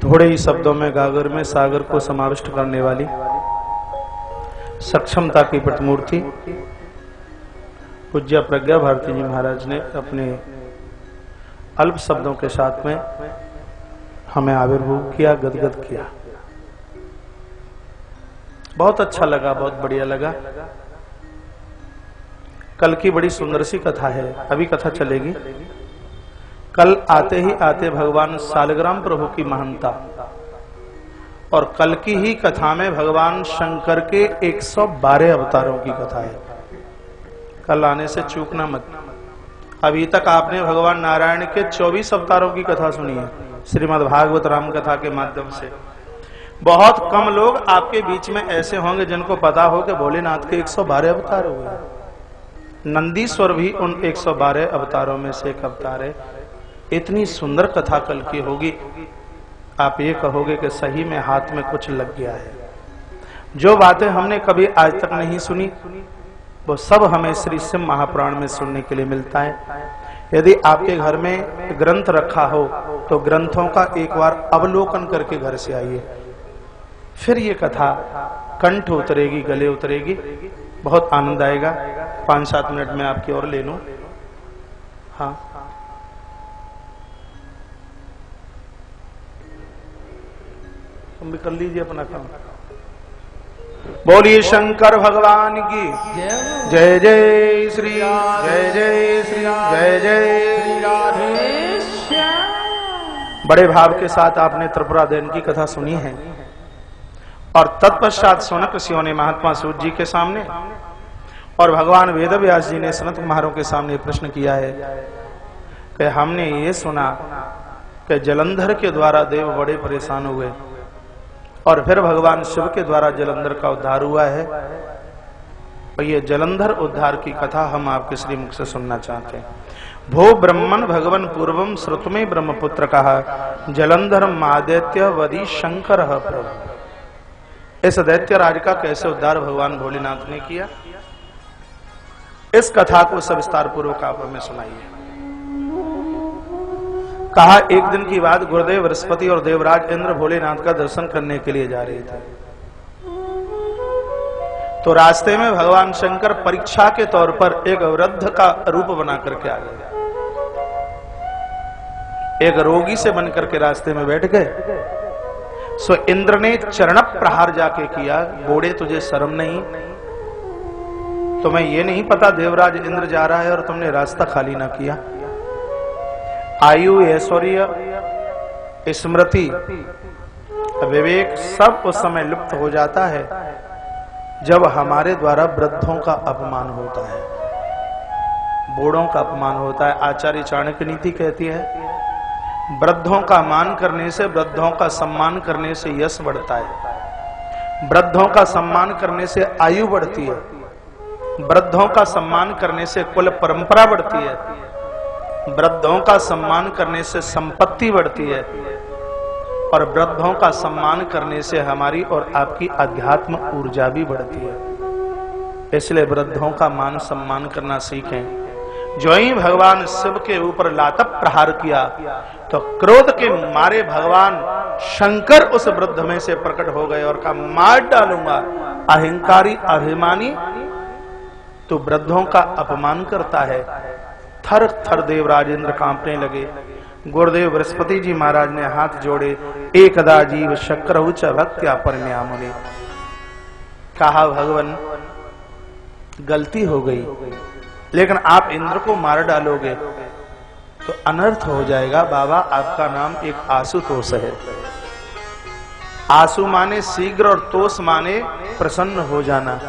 थोड़े ही शब्दों में गागर में सागर को समाविष्ट करने वाली सक्षमता की प्रतिमूर्ति पूज्य प्रज्ञा भारती जी महाराज ने अपने अल्प शब्दों के साथ में हमें आविर्भूत किया, गदगद किया। बहुत अच्छा लगा, बहुत बढ़िया लगा। कल की बड़ी सुंदर सी कथा है, अभी कथा चलेगी। कल आते ही आते भगवान सालग्राम प्रभु की महानता और कल की ही कथा में भगवान शंकर के 112 अवतारों की कथा है। कल आने से चूकना मत। अभी तक आपने भगवान नारायण के 24 अवतारों की कथा सुनी है श्रीमद् भागवत राम कथा के माध्यम से। बहुत कम लोग आपके बीच में ऐसे होंगे जिनको पता हो कि भोलेनाथ के 112 अवतार हुए। नंदीश्वर भी उन 112 अवतारों में से एक अवतार है। इतनी सुंदर कथा कल की होगी, आप ये कहोगे कि सही में हाथ में कुछ लग गया है। जो बातें हमने कभी आज तक नहीं सुनी वो सब हमें श्री शिव महापुराण में सुनने के लिए मिलता है। यदि आपके घर में ग्रंथ रखा हो तो ग्रंथों का एक बार अवलोकन करके घर से आइए, फिर ये कथा कंठ उतरेगी, गले उतरेगी, बहुत आनंद आएगा। 5-7 मिनट में आपकी ओर ले लूं। हाँ, तुम भी कर लीजिए अपना काम। बोलिए शंकर भगवान की जय जय श्री, जय जय श्री, जय जय श्री राधेश्याम। बड़े भाव के साथ आपने त्रिपुरा दैन की कथा सुनी है और तत्पश्चात सोनक ऋषियों ने महात्मा सूत जी के सामने और भगवान वेद व्यास जी ने सनत कुमारों के सामने प्रश्न किया है कि हमने ये सुना कि जलंधर के द्वारा देव बड़े परेशान हुए और फिर भगवान शिव के द्वारा जलंधर का उद्धार हुआ है। और ये जलंधर उद्धार की कथा हम आपके श्रीमुख से सुनना चाहते हैं। भो ब्रह्मन भगवन पूर्वम श्रुतमे ब्रह्मपुत्र कहा जलंधर मादैत्य वदी शंकर प्रभु। इस दैत्य राज का कैसे उद्धार भगवान भोलेनाथ ने किया, इस कथा को सविस्तार पूर्वक आप हमें सुनाइए। कहा एक दिन की बात, गुरुदेव बृहस्पति और देवराज इंद्र भोलेनाथ का दर्शन करने के लिए जा रहे थे। तो रास्ते में भगवान शंकर परीक्षा के तौर पर एक वृद्ध का रूप बना करके आ गए। एक रोगी से बनकर के रास्ते में बैठ गए। सो इंद्र ने चरण प्रहार जाके किया, घोड़े तुझे शर्म नहीं? तुम्हें ये नहीं पता देवराज इंद्र जा रहा है और तुमने रास्ता खाली ना किया? आयु, ऐश्वर्य, स्मृति, विवेक सब उस समय लुप्त हो जाता है जब हमारे द्वारा वृद्धों का अपमान होता है, बूढ़ों का अपमान होता है। आचार्य चाणक्य नीति कहती है वृद्धों का मान करने से, वृद्धों का सम्मान करने से यश बढ़ता है, वृद्धों का सम्मान करने से आयु बढ़ती है, वृद्धों का सम्मान करने से कुल परंपरा बढ़ती है, वृद्धों का सम्मान करने से संपत्ति बढ़ती है और वृद्धों का सम्मान करने से हमारी और आपकी अध्यात्म ऊर्जा भी बढ़ती है। इसलिए वृद्धों का मान सम्मान करना सीखें। जो ही भगवान शिव के ऊपर लातब प्रहार किया तो क्रोध के मारे भगवान शंकर उस वृद्ध में से प्रकट हो गए और कहा मार डालूंगा, अहंकारी अभिमानी, तो वृद्धों का अपमान करता है। थर थर देवराज इंद्र कांपने लगे। गुरुदेव बृहस्पति जी महाराज ने हाथ जोड़े, एकदा जीव शक्रहु च भक्त्या परिण्यामुनि। कहा भगवान गलती हो गई, लेकिन आप इंद्र को मार डालोगे तो अनर्थ हो जाएगा। बाबा आपका नाम एक आशुतोष है। आशु माने शीघ्र और तोष माने प्रसन्न हो जाना।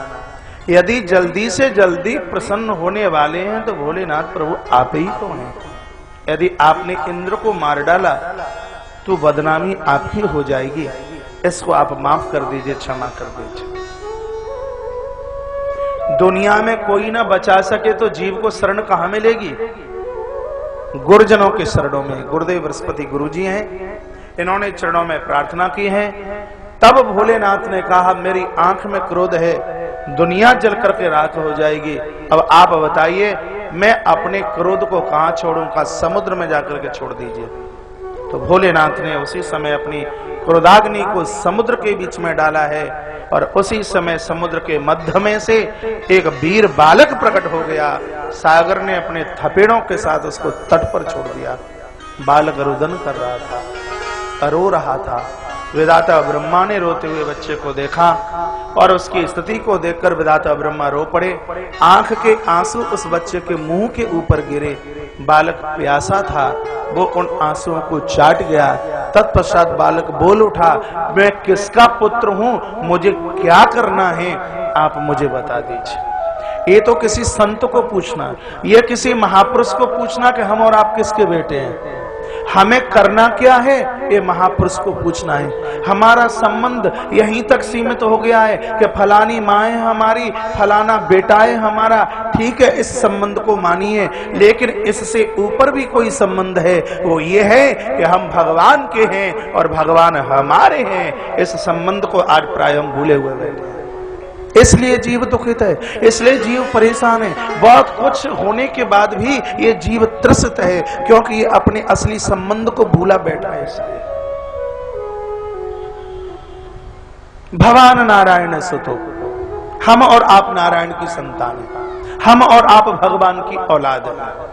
यदि जल्दी से जल्दी प्रसन्न होने वाले हैं तो भोलेनाथ प्रभु आप ही तो हैं। यदि आपने इंद्र को मार डाला तो बदनामी आपकी हो जाएगी। इसको आप माफ कर दीजिए, क्षमा कर दीजिए। दुनिया में कोई ना बचा सके तो जीव को शरण कहां मिलेगी? गुरुजनों के शरणों में। गुरुदेव बृहस्पति गुरु जी हैं, इन्होंने चरणों में प्रार्थना की है। तब भोलेनाथ ने कहा मेरी आंख में क्रोध है, दुनिया जल करके राख हो जाएगी। अब आप बताइए मैं अपने क्रोध को कहां छोड़ूं? का समुद्र में जाकर के छोड़ दीजिए। तो भोलेनाथ ने उसी समय अपनी क्रोधाग्नि को समुद्र के बीच में डाला है और उसी समय समुद्र के मध्य में से एक वीर बालक प्रकट हो गया। सागर ने अपने थपेड़ों के साथ उसको तट पर छोड़ दिया। बालक रुदन कर रहा था, रो रहा था। विधाता ब्रह्मा ने रोते हुए बच्चे को देखा और उसकी स्थिति को देखकर विधाता ब्रह्मा रो पड़े। आंख के आंसू उस बच्चे के मुंह के ऊपर गिरे। बालक प्यासा था, वो उन आंसुओं को चाट गया। तत्पश्चात बालक बोल उठा, मैं किसका पुत्र हूं, मुझे क्या करना है, आप मुझे बता दीजिए। ये तो किसी संत को पूछना, ये किसी महापुरुष को पूछना कि हम और आप किसके बेटे हैं। हमें करना क्या है, ये महापुरुष को पूछना है। हमारा संबंध यहीं तक सीमित हो गया है कि फलानी माँ है हमारी, फलाना बेटा है हमारा। ठीक है, इस संबंध को मानिए, लेकिन इससे ऊपर भी कोई संबंध है। वो ये है कि हम भगवान के हैं और भगवान हमारे हैं। इस संबंध को आज प्राय हम भूले हुए बैठे हैं। इसलिए जीव दुखित है, इसलिए जीव परेशान है। बहुत कुछ होने के बाद भी ये जीव त्रसित है, क्योंकि ये अपने असली संबंध को भूला बैठा है। इसलिए भगवान नारायण सुतो, हम और आप नारायण की संतान है, हम और आप भगवान की औलाद है।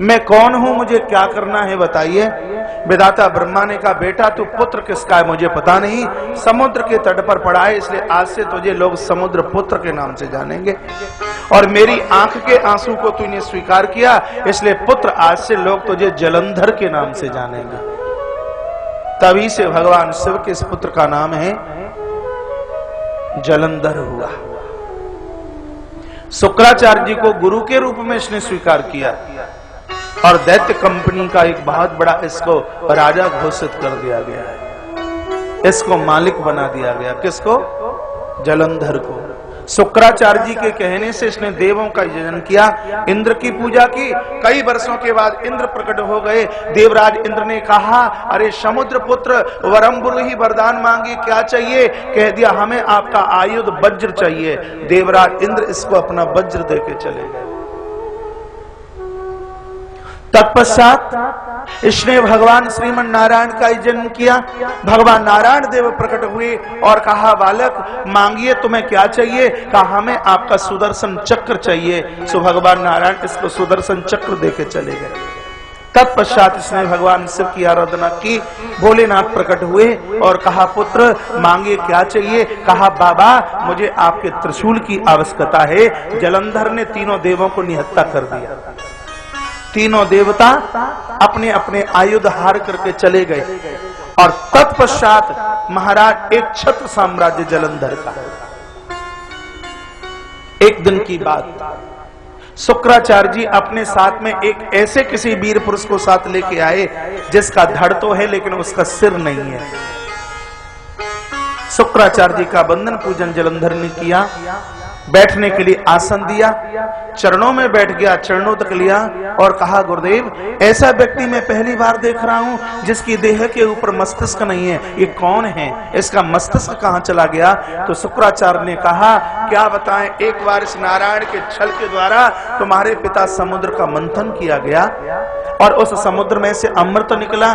मैं कौन हूं, मुझे क्या करना है बताइए। विधाता ब्रह्मा ने कहा, बेटा तू पुत्र किसका है मुझे पता नहीं, समुद्र के तट पर पड़ा है, इसलिए आज से तुझे लोग समुद्र पुत्र के नाम से जानेंगे। और मेरी आंख के आंसू को तूने स्वीकार किया, इसलिए पुत्र आज से लोग तुझे जलंधर के नाम से जानेंगे। तभी से भगवान शिव के इस पुत्र का नाम है जलंधर हुआ। शुक्राचार्य जी को गुरु के रूप में इसने स्वीकार किया और दैत्य कंपनी का एक बहुत बड़ा इसको राजा घोषित कर दिया गया है। इसको मालिक बना दिया गया। किसको? जलंधर को। शुक्राचार्य जी के कहने से इसने देवों का यजन किया, इंद्र की पूजा की। कई वर्षों के बाद इंद्र प्रकट हो गए। देवराज इंद्र ने कहा, अरे समुद्र पुत्र वरम ही वरदान मांगे, क्या चाहिए? कह दिया, हमें आपका आयुध वज्र चाहिए। देवराज इंद्र इसको अपना वज्र देके चले गए। तत्पश्चात इसने भगवान श्रीमन नारायण का जन्म किया। भगवान नारायण देव प्रकट हुए और कहा, बालक मांगिए तुम्हें क्या चाहिए? कहा, हमें आपका सुदर्शन चक्र चाहिए। सो भगवान नारायण इसको सुदर्शन चक्र देके चले गए। तत्पश्चात इसने भगवान शिव की आराधना की। भोलेनाथ प्रकट हुए और कहा, पुत्र मांगे क्या चाहिए? कहा, बाबा मुझे आपके त्रिशूल की आवश्यकता है। जलंधर ने तीनों देवों को निहत्था कर दिया। तीनों देवता अपने अपने आयुध हार करके चले गए और तत्पश्चात महाराज एक छत्र साम्राज्य जलंधर का। एक दिन की बात, शुक्राचार्य जी अपने साथ में एक ऐसे किसी वीर पुरुष को साथ लेके आए जिसका धड़ तो है लेकिन उसका सिर नहीं है। शुक्राचार्य जी का बंधन पूजन जलंधर ने किया, बैठने के लिए आसन दिया, चरणों में बैठ गया, चरणों तक लिया और कहा, गुरुदेव ऐसा व्यक्ति मैं पहली बार देख रहा हूं जिसकी देह के ऊपर मस्तिष्क नहीं है। ये कौन है? इसका मस्तिष्क कहां चला गया? तो शुक्राचार्य ने कहा, क्या बताएं, एक बार इस नारायण के छल के द्वारा तुम्हारे पिता समुद्र का मंथन किया गया और उस समुद्र में से अमृत निकला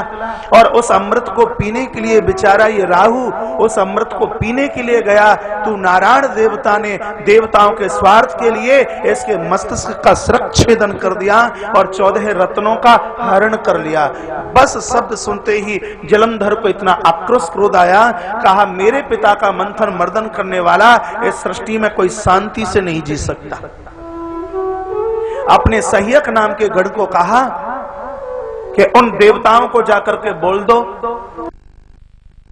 और उस अमृत को पीने के लिए बेचारा ये राहु उस अमृत को पीने के लिए गया। तू नारायण देवता ने देवताओं के स्वार्थ के लिए इसके मस्तिष्क का शिरच्छेदन कर दिया और 14 रत्नों का हरण कर लिया। बस शब्द सुनते ही जलंधर को इतना आक्रोश क्रोध आया, कहा, मेरे पिता का मंथन मर्दन करने वाला इस सृष्टि में कोई शांति से नहीं जी सकता। अपने सह्यक नाम के गढ़ को कहा कि उन देवताओं को जाकर के बोल दो।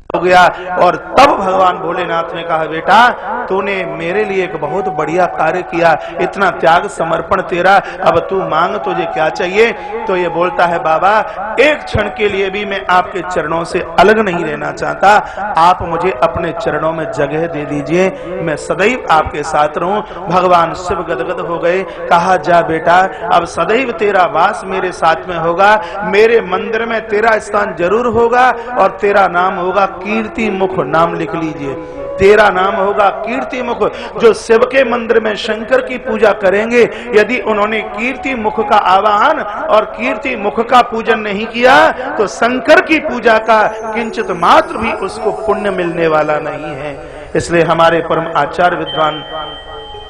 हो गया और तब भगवान भोलेनाथ ने कहा, बेटा तूने मेरे लिए एक बहुत बढ़िया कार्य किया, इतना त्याग समर्पण तेरा, अब तू मांग तुझे क्या चाहिए? तो ये बोलता है, बाबा एक क्षण के लिए भी मैं आपके चरणों से अलग नहीं रहना चाहता। आप मुझे अपने चरणों में जगह दे दीजिए, मैं सदैव आपके साथ रहूं। भगवान शिव गदगद हो गए। कहा, जा बेटा अब सदैव तेरा वास मेरे साथ में होगा, मेरे मंदिर में तेरा स्थान जरूर होगा और तेरा नाम होगा कीर्ति मुख। नाम लिख लीजिए। तेरा नाम होगा कीर्ति मुख। जो शिव के मंदिर में शंकर की पूजा करेंगे, यदि उन्होंने कीर्ति मुख का आवाहन और कीर्ति मुख का पूजन नहीं किया तो शंकर की पूजा का किंचित मात्र भी उसको पुण्य मिलने वाला नहीं है। इसलिए हमारे परम आचार्य विद्वान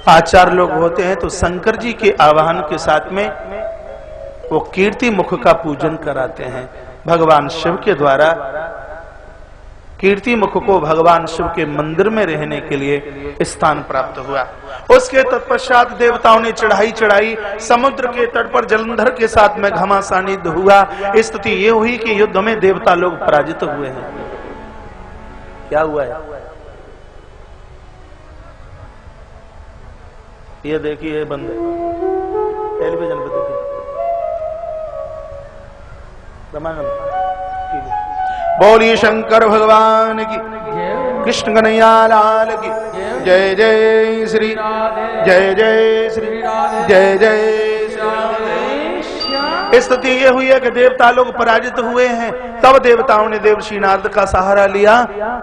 आचार्य लोग होते हैं तो शंकर जी के आवाहन के साथ में वो कीर्ति मुख का पूजन कराते हैं। भगवान शिव के द्वारा कीर्ति मुख को भगवान शिव के मंदिर में रहने के लिए स्थान प्राप्त हुआ। उसके तत्पश्चात देवताओं ने चढ़ाई चढ़ाई, समुद्र के तट पर जलंधर के साथ में घमासान युद्ध हुआ। स्थिति ये हुई कि युद्ध में देवता लोग पराजित हुए हैं। क्या हुआ है? ये देखिए बंद टेलीविजन पे देखिए, बोलिए शंकर भगवान की, कृष्ण कन्हैया लाल की जय। जय श्री, जय जय श्री, जय जय श्री। स्थिति ये हुई है कि देवता लोग पराजित हुए हैं। तब देवताओं ने देवर्षि नारद का सहारा लिया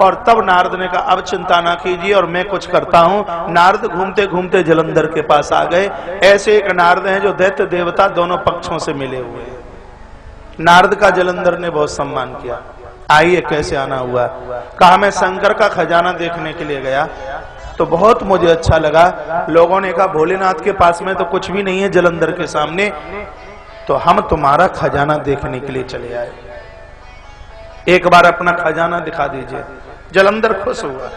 और तब नारद ने कहा अब चिंता ना कीजिए और मैं कुछ करता हूं। नारद घूमते घूमते जलंधर के पास आ गए। ऐसे एक नारद हैं जो दैत्य देवता दोनों पक्षों से मिले हुए हैं। नारद का जलंधर ने बहुत सम्मान किया। आइए कैसे आना हुआ? कहा मैं शंकर का खजाना देखने के लिए गया तो बहुत मुझे अच्छा लगा। लोगों ने कहा भोलेनाथ के पास में तो कुछ भी नहीं है जलंधर के सामने, तो हम तुम्हारा खजाना देखने के लिए चले आए, एक बार अपना खजाना दिखा दीजिए। जलंधर खुश हुआ।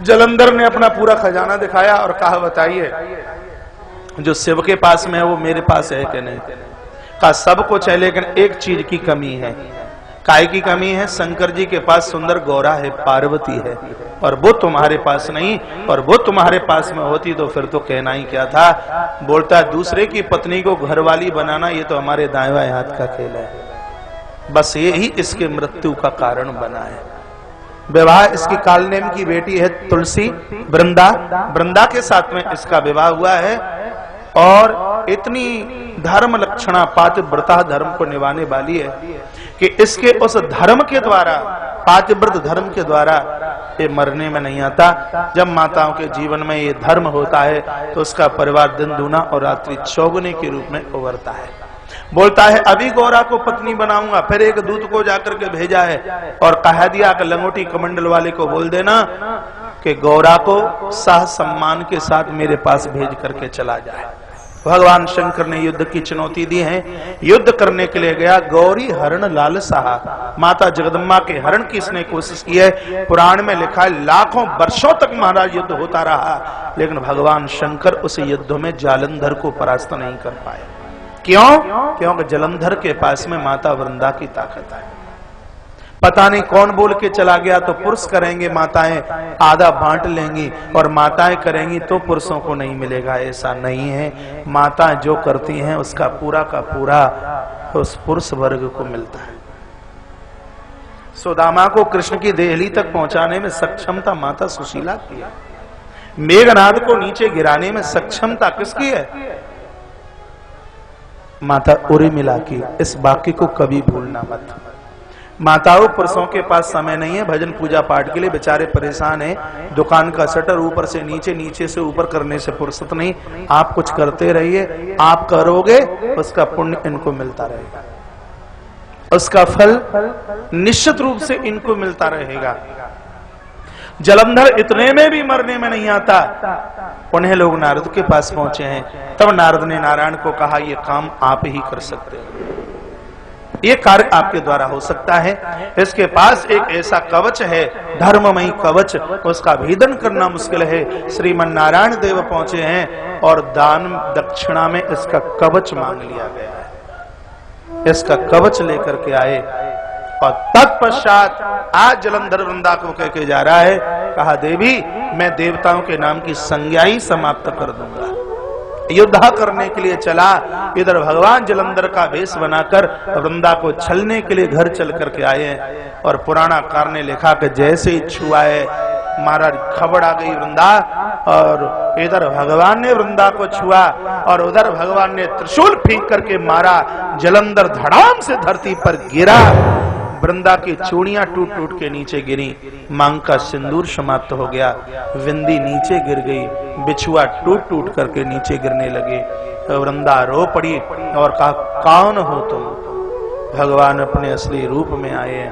जलंधर ने अपना पूरा खजाना दिखाया और कहा बताइए जो शिव के पास में है वो मेरे पास है कि नहीं? कहा सब कुछ है लेकिन एक चीज की कमी है। काय की कमी है? शंकर जी के पास सुंदर गौरा है, पार्वती है, और वो तुम्हारे पास नहीं। और वो तुम्हारे पास में होती तो फिर तो कहना ही क्या था। बोलता है दूसरे की पत्नी को घरवाली बनाना ये तो हमारे दाएं बाएं हाथ का खेल है। बस ये ही इसके मृत्यु का कारण बना है। विवाह इसकी कालनेम की बेटी है तुलसी, वृंदा के साथ में इसका विवाह हुआ है। और इतनी धर्म लक्षणा पातिव्रता धर्म को निभाने वाली है कि इसके उस धर्म के द्वारा, पातिव्रत धर्म के द्वारा ये मरने में नहीं आता। जब माताओं के जीवन में ये धर्म होता है तो उसका परिवार दिन दूना और रात्रि चौगुने के रूप में उभरता है। बोलता है अभी गौरा को पत्नी बनाऊंगा। फिर एक दूत को जाकर के भेजा है और कहा दिया कि लंगोटी कमंडल वाले को बोल देना कि गौरा को सह सम्मान के साथ मेरे पास भेज करके चला जाए। भगवान शंकर ने युद्ध की चुनौती दी है। युद्ध करने के लिए गया। गौरी हरण लाल सहा, माता जगदम्बा के हरण की इसने कोशिश की है। पुराण में लिखा है लाखों वर्षों तक महाराज युद्ध होता रहा, लेकिन भगवान शंकर उस युद्ध में जालंधर को परास्त नहीं कर पाए। क्यों? क्योंकि जलंधर के पास में माता वृंदा की ताकत है। पता नहीं कौन बोल के चला गया तो पुरुष करेंगे, माताएं आधा बांट लेंगी, और माताएं करेंगी तो पुरुषों को नहीं मिलेगा। ऐसा नहीं है। माताएं जो करती हैं उसका पूरा का पूरा उस पुरुष वर्ग को मिलता है। सुदामा को कृष्ण की देहली तक पहुंचाने में सक्षमता माता सुशीला की है। मेघनाद को नीचे गिराने में सक्षमता किसकी है? माता उर्मिला की। इस वाक्य को कभी भूलना मत। माताओं पुरुषों के पास समय नहीं है भजन पूजा पाठ के लिए, बेचारे परेशान हैं। दुकान का शटर ऊपर से नीचे, नीचे से ऊपर करने से फुर्सत नहीं। आप कुछ करते रहिए, आप करोगे उसका पुण्य इनको मिलता रहेगा, उसका फल निश्चित रूप से इनको मिलता रहेगा। जलंधर इतने में भी मरने में नहीं आता। उन्हें लोग नारद के पास पहुंचे हैं। तब नारद ने नारायण को कहा ये काम आप ही कर सकते हैं, ये कार्य आपके द्वारा हो सकता है। इसके पास एक ऐसा कवच है, धर्ममयी कवच, उसका भेदन करना मुश्किल है। श्रीमन नारायण देव पहुंचे हैं और दान दक्षिणा में इसका कवच मांग लिया गया है। इसका कवच लेकर के आए और तत्पश्चात आज जलंधर वृंदा को कह के जा रहा है, कहा देवी मैं देवताओं के नाम की संज्ञा ही समाप्त कर दूंगा। युद्ध करने के लिए चला। इधर भगवान जलंधर का वेश बनाकर वृंदा को छलने के लिए घर चल करके आए हैं। और पुराणाकार ने लिखा कि जैसे ही छुआ है महाराज खबर आ गई वृंदा, और इधर भगवान ने वृंदा को छुआ और उधर भगवान ने त्रिशूल फेंक करके मारा। जलंधर धड़ाम से धरती पर गिरा। वृंदा की चूड़ियां टूट टूट के नीचे गिरी, मांग का सिंदूर समाप्त हो गया, विंदी नीचे गिर गई, बिछुआ टूट टूट करके नीचे गिरने लगे। वृंदा रो पड़ी और कहा, कौन हो तुम? भगवान अपने असली रूप में आए।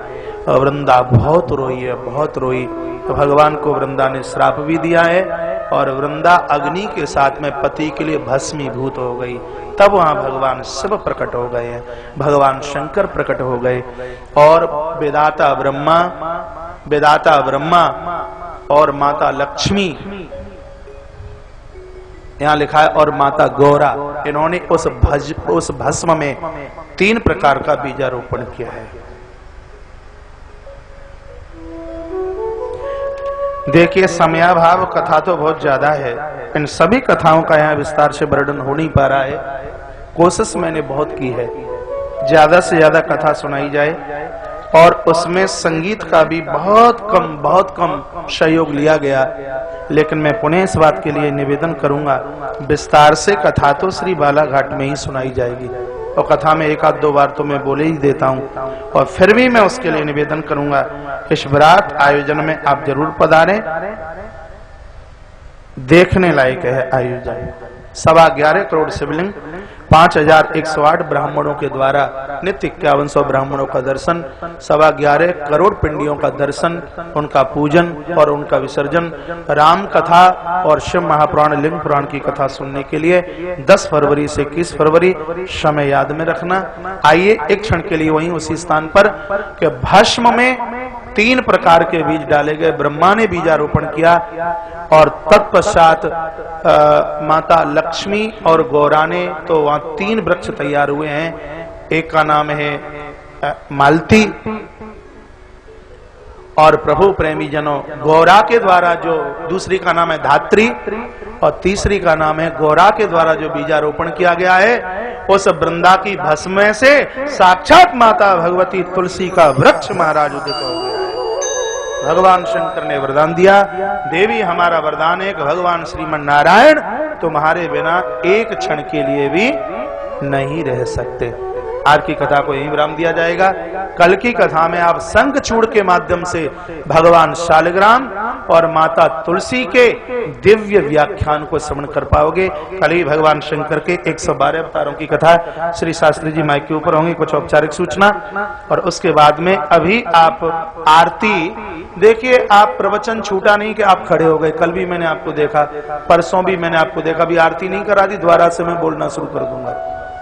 वृंदा बहुत रोई है, बहुत रोई। तो भगवान को वृंदा ने श्राप भी दिया है और वृंदा अग्नि के साथ में पति के लिए भस्मीभूत हो गई। तब वहां भगवान शिव प्रकट हो गए हैं, भगवान शंकर प्रकट हो गए और वेदाता ब्रह्मा और माता लक्ष्मी, यहां लिखा है, और माता गौरा, इन्होंने उस भस्म में 3 प्रकार का बीजारोपण किया है। देखिए, समयाभाव, कथा तो बहुत ज्यादा है, इन सभी कथाओं का यहाँ विस्तार से वर्णन हो नहीं पा रहा है। कोशिश मैंने बहुत की है ज्यादा से ज्यादा कथा सुनाई जाए और उसमें संगीत का भी बहुत कम सहयोग लिया गया। लेकिन मैं पुनः इस बात के लिए निवेदन करूंगा, विस्तार से कथा तो श्री बालाघाट में ही सुनाई जाएगी और कथा में 1-2 बार तो मैं बोले ही देता हूं। और फिर भी मैं उसके लिए निवेदन करूंगा, इस विराट आयोजन में आप जरूर पधारें, देखने लायक है आयोजन। 11.25 करोड़ शिवलिंग, 5108 ब्राह्मणों के द्वारा नित्य 5100 ब्राह्मणों का दर्शन, 11.25 करोड़ पिंडियों का दर्शन, उनका पूजन और उनका विसर्जन। राम कथा और शिव महापुराण लिंग पुराण की कथा सुनने के लिए 10 फरवरी से 21 फरवरी समय याद में रखना। आइए एक क्षण के लिए वहीं उसी स्थान पर कि भस्म में 3 प्रकार के बीज डाले गए। ब्रह्मा ने बीजारोपण किया और तत्पश्चात माता लक्ष्मी और गौरा ने, तो वहां 3 वृक्ष तैयार हुए हैं। एक का नाम है मालती और प्रभु प्रेमी जनों गौरा के द्वारा जो, दूसरी का नाम है धात्री और तीसरी का नाम है गौरा के द्वारा जो बीजारोपण किया गया है, उस वृंदा की भस्म से साक्षात माता भगवती तुलसी का वृक्ष महाराज उदित हो गया है। भगवान शंकर ने वरदान दिया, देवी हमारा वरदान है कि भगवान श्रीमन नारायण तुम्हारे बिना एक क्षण के लिए भी नहीं रह सकते। आज की कथा को यहीं विराम दिया जाएगा। कल की कथा में आप शंखचूड़ के माध्यम से भगवान शालिग्राम और माता तुलसी के दिव्य व्याख्यान को श्रवण कर पाओगे। कल ही भगवान शंकर के 112 अवतारों की कथा। श्री शास्त्री जी माइक के ऊपर होंगे, कुछ औपचारिक सूचना और उसके बाद में अभी आप आरती देखिए। आप प्रवचन छूटा नहीं कि आप खड़े हो गए। कल भी मैंने आपको देखा, परसों भी मैंने आपको देखा, अभी आरती नहीं करा दी, दोबारा से मैं बोलना शुरू कर दूंगा।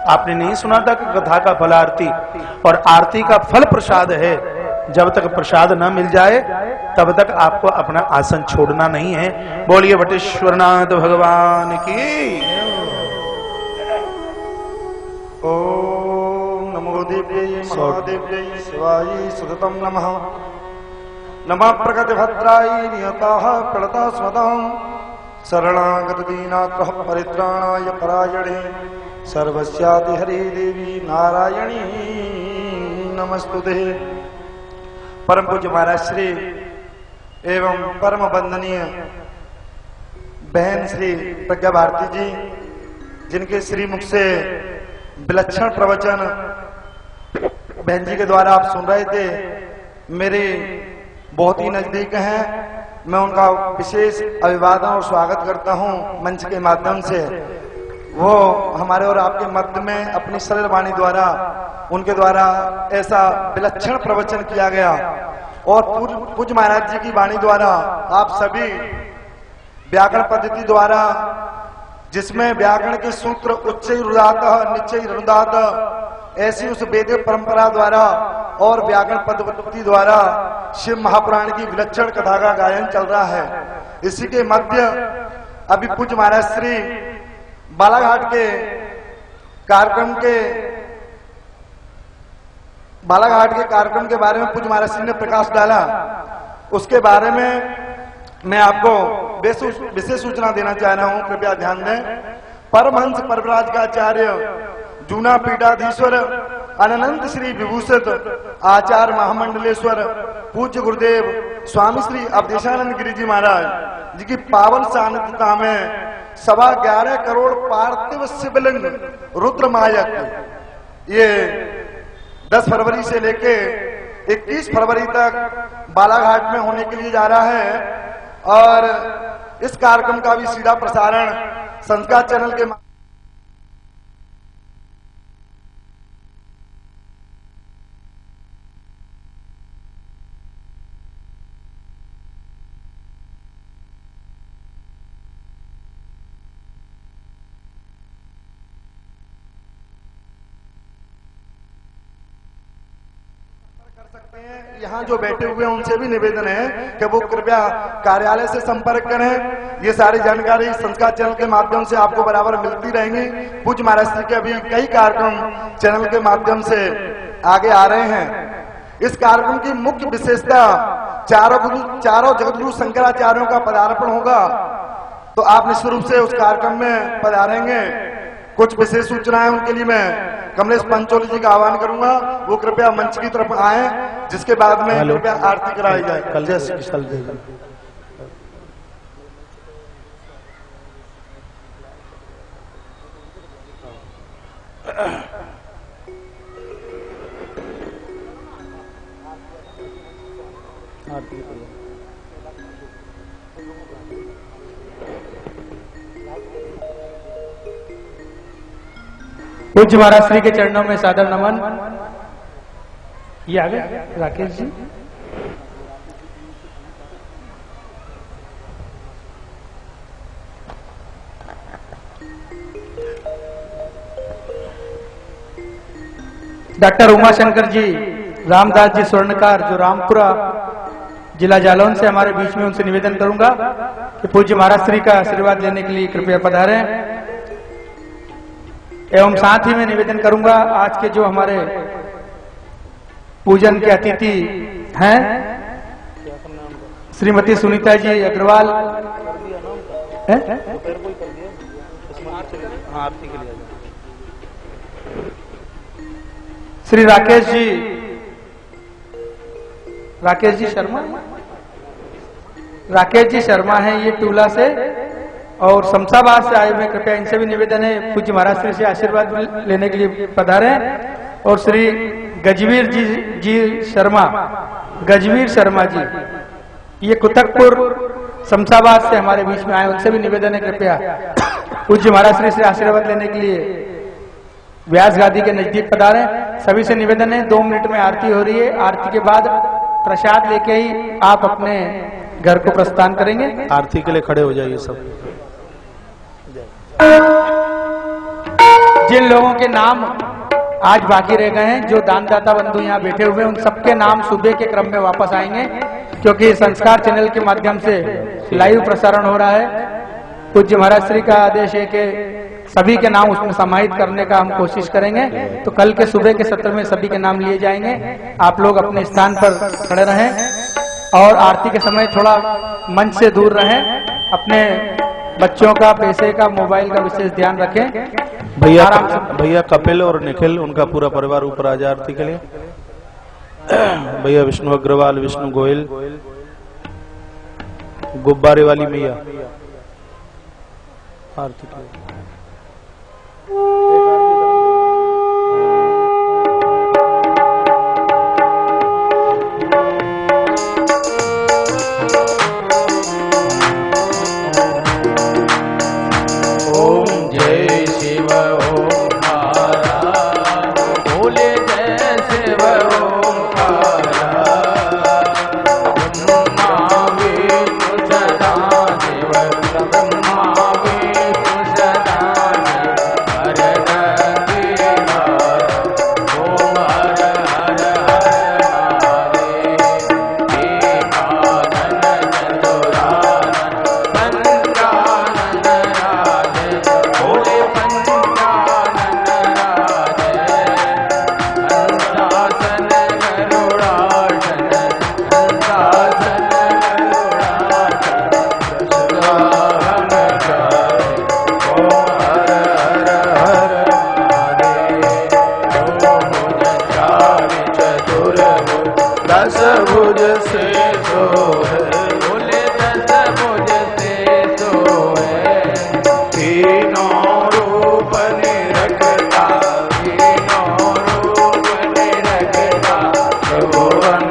आपने नहीं सुना था कि कथा का फल आरती, और आरती का फल प्रसाद है। जब तक प्रसाद न मिल जाए तब तक आपको अपना आसन छोड़ना नहीं है। बोलिए वटेश्वरनाथ भगवान की। ओम नमो देव्यै महादेव्यै शिवायै सुदतं नमः। नमः प्रगतिभद्रायै नियताः प्रणता स्वदाम् शरणागत दीनात्रः परित्राणाय परायणे सर्वस्याति हरे देवी नारायणी नमस्तुते। परम पूज्य महाराज श्री एवं परम वंदनीय बहन श्री प्रज्ञा भारती जी, जिनके श्री मुख से विलक्षण प्रवचन बहन जी के द्वारा आप सुन रहे थे, मेरे बहुत ही नजदीक हैं। मैं उनका विशेष अभिवादन और स्वागत करता हूं मंच के माध्यम से। वो हमारे और आपके मध्य में अपनी सरल वाणी द्वारा, उनके द्वारा ऐसा विलक्षण प्रवचन किया गया और पूज्य महाराज जी की वाणी द्वारा आप सभी व्याकरण पद्धति द्वारा, जिसमें व्याकरण के सूत्र उच्चैरुदातः निच्चैरुदात, ऐसी उस वेद परंपरा द्वारा और व्याकरण पद्धति द्वारा शिव महापुराण की विलक्षण कथा का गायन चल रहा है। इसी के मध्य अभी पूज्य महाराज श्री बालाघाट के कार्यक्रम के बारे में पूज्य महाराज श्री ने प्रकाश डाला। उसके बारे में मैं आपको विशेष सूचना देना चाह रहा हूं, कृपया ध्यान दें। परमहंस परव्राज का आचार्य जूना पीठाधीश्वर अनंत श्री विभूषित आचार्य महामंडलेश्वर पूज्य गुरुदेव स्वामी श्री अवधेशानंद गिरी जी महाराज जी की पावन सानिध्यता में 11.25 करोड़ पार्थिव शिवलिंग रुद्र मायक, ये 10 फरवरी से लेके 21 फरवरी तक बालाघाट में होने के लिए जा रहा है और इस कार्यक्रम का भी सीधा प्रसारण संस्कार चैनल के यहाँ जो बैठे हुए हैं उनसे भी निवेदन है कि वो कृपया कार्यालय से संपर्क करें। ये सारी जानकारी संस्कार चैनल के माध्यम से आपको बराबर मिलती रहेंगी। पूज्य महाराज श्री के अभी कई कार्यक्रम चैनल के माध्यम से आगे आ रहे हैं। इस कार्यक्रम की मुख्य विशेषता चारों जगतगुरु शंकराचार्यों का पदार्पण होगा, तो आप निश्चित रूप से उस कार्यक्रम में पधारेंगे। कुछ विशेष सूचनाएं उनके लिए मैं कमलेश पंचोली जी का आह्वान करूंगा, वो कृपया मंच की तरफ आए, जिसके बाद में कृपया आरती कराई जाए। कल पूज्य महाराज श्री के चरणों में सादर नमन। ये आ गए राकेश जी। डॉक्टर उमाशंकर जी, रामदास जी स्वर्णकार, जो रामपुरा जिला जालौन से हमारे बीच में, उनसे निवेदन करूंगा कि पूज्य महाराज श्री का आशीर्वाद लेने के लिए कृपया पधारें। एवं साथ ही मैं निवेदन करूंगा, आज के जो हमारे पूजन के अतिथि हैं श्रीमती सुनीता जी अग्रवाल, श्री राकेश जी शर्मा हैं ये टूला से, और शमशाबाद से आए हुए, कृपया इनसे भी निवेदन है पूज्य महाराज श्री से आशीर्वाद लेने के लिए पधारे। और श्री गजवीर शर्मा जी, ये कुतकपुर शमशाबाद से हमारे बीच में आए, उनसे भी निवेदन है कृपया पूज्य महाराज श्री से आशीर्वाद लेने के लिए व्यास गादी के नजदीक पधारे। सभी से निवेदन है, 2 मिनट में आरती हो रही है, आरती के बाद प्रसाद लेके ही आप अपने घर को प्रस्थान करेंगे। आरती के लिए खड़े हो जाइए सब। जिन लोगों के नाम आज बाकी रह गए हैं, जो दानदाता बंधु यहाँ बैठे हुए हैं, उन सबके नाम सुबह के क्रम में वापस आएंगे, क्योंकि संस्कार चैनल के माध्यम से लाइव प्रसारण हो रहा है। पूज्य महाराज श्री का आदेश है कि सभी के नाम उसमें समाहित करने का हम कोशिश करेंगे, तो कल के सुबह के सत्र में सभी के नाम लिए जाएंगे। आप लोग अपने स्थान पर खड़े रहें और आरती के समय थोड़ा मंच से दूर रहें। अपने बच्चों का, पैसे का, मोबाइल का विशेष ध्यान रखें। भैया कपिल और निखिल, उनका पूरा परिवार ऊपर आ जाए आरती के लिए। भैया विष्णु अग्रवाल, विष्णु गोयल, गुब्बारे वाली मैया आरती के लिए। भगवान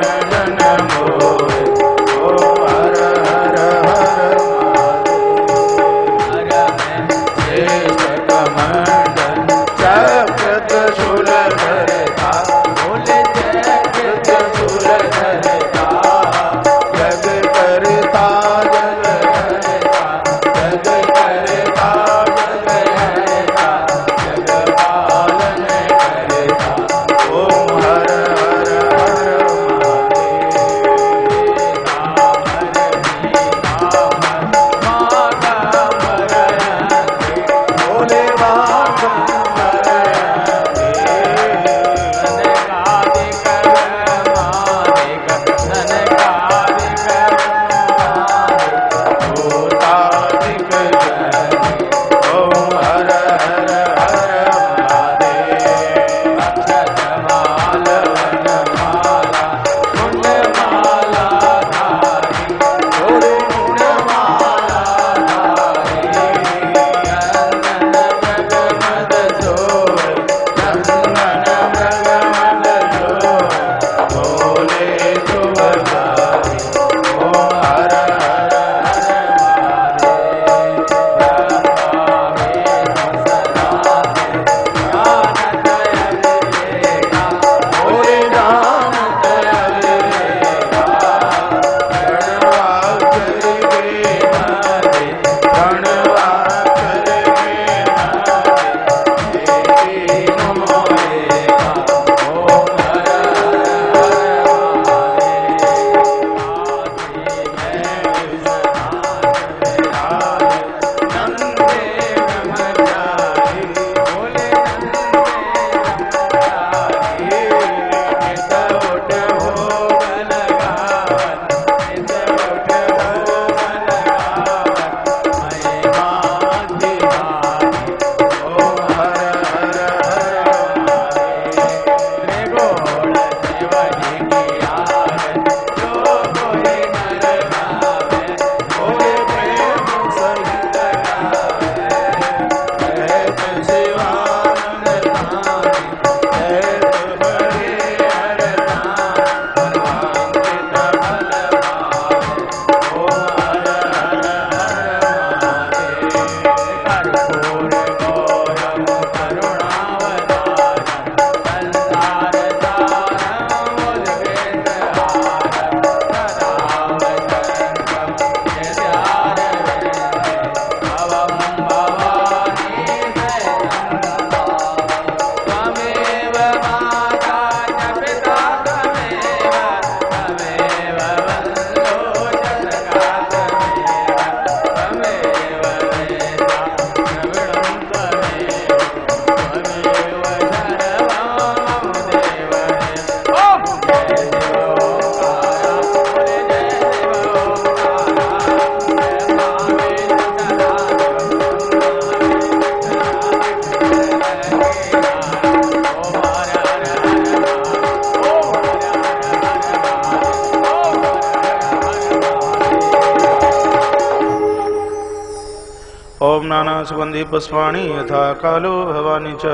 नाना सुगंधि पुष्पाणि यथा कालो भवानी च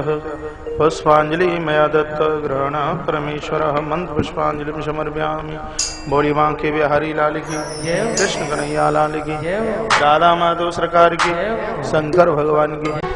पुष्पांजलि मया दत्त ग्रहण परमेश्वर मंत्र पुष्पांजलि समर्पयामि। बोली माँ के बिहारी लाल की, कृष्ण कन्हैया लाल की, राधा माधव सरकार की, शंकर भगवान की।